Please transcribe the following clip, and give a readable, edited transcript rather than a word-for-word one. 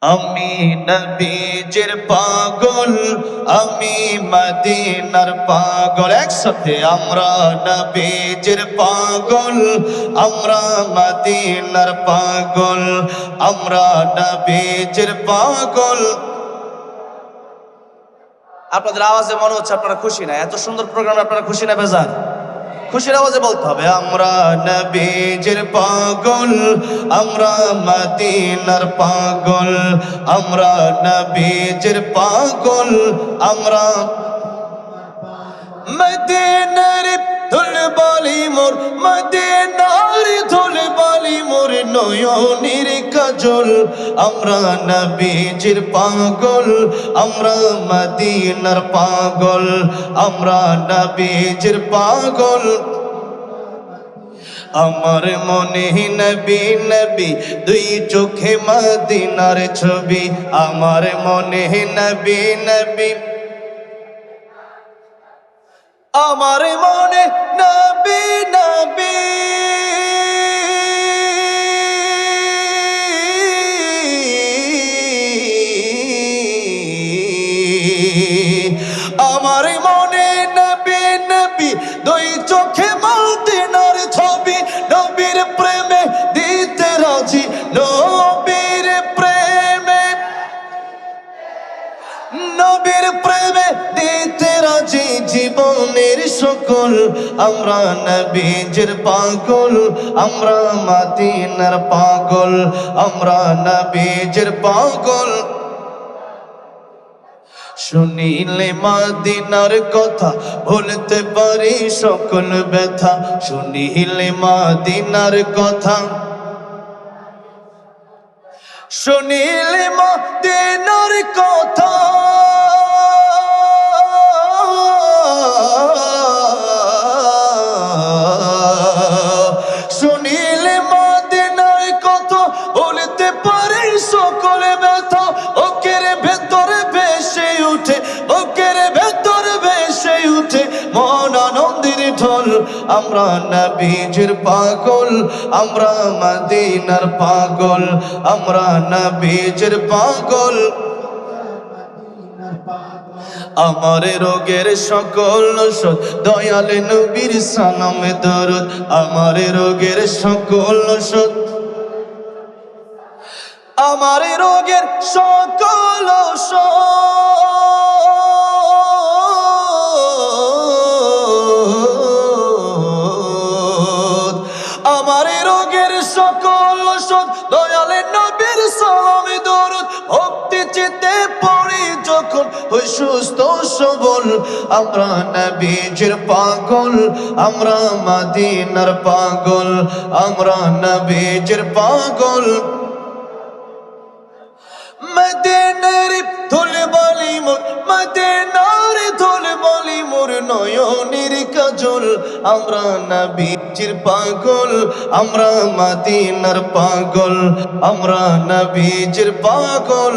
আমি নবীজির পাগল, আমি মদিনার পাগল। একসাথে আমরা নবীজির পাগল, আমরা মদিনার পাগল, আমরা নবীজির পাগল। আপনাদের আওয়াজে মনে হচ্ছে আপনারা খুশি না। এত সুন্দর প্রোগ্রাম, আপনারা খুশি না বেজার? খুশির আওয়াজে বলতে হবে, আমরা নবীজির পাগল, আমরা মদিনার পাগল, আমরা নবীজির পাগল, আমরা মদিনার ধুলবালি মোর, মদিনার ধুলবালি মোর নয়নের কাজল। আমরা নবীজির পাগল, আমরা মদিনার পাগল, আমরা নবীজির পাগল। আমার মনে নবী নবী, দুই চোখে মদিনার ছবি। আমার মনে নবী নবী, আমার মনে নবী নবী, আমার মনে নবী নবী, দুই চোখে মদিনার ছবি। নবীর প্রেমে দিতে রাজি, নবীর প্রেমে, নবীর প্রেমে দিতে রাজি জীবনের সকল। আমরা নবীজির পাগল, আমরা মদিনার পাগল, আমরা নবীজির পাগল। শুনিলে মদিনার কথা ভুলতে পারি সকল ব্যথা। শুনিলে মদিনার কথা, শুনিলে মদিনার কথা, শুনিলে মদিনার কথা ভুলতে পারি সকল ব্যথা। বুকের ভেতরে ভেসে উঠে, বুকের ভেতরে ভেসে উঠে মন আনন্দের ঢল। আমরা নবীজির পাগল, আমরা মদিনার পাগল, আমরা নবীজির পাগল। আমার রোগের সকল ওষুধ দয়াল নবীর সালামে দরুদ। আমার রোগের সকল ওষুধ, আমার রোগের সকল ওষুধ, আমার রোগের সকল ওষুধ দয়ালের নবীর সালামে দরুদ। ভক্তি চিতে পড়ি যখন হই সুস্থ সবল। আমরা নবীজির পাগল, আমরা মদিনার পাগল, আমরা নবীজির পাগল। মদিনার ধুলবালি মোর, মদিনার ধুলবালি মোর নয়নের কাজল। আমরা নবীজির পাগল, আমরা মদিনার পাগল, আমরা নবীজির পাগল।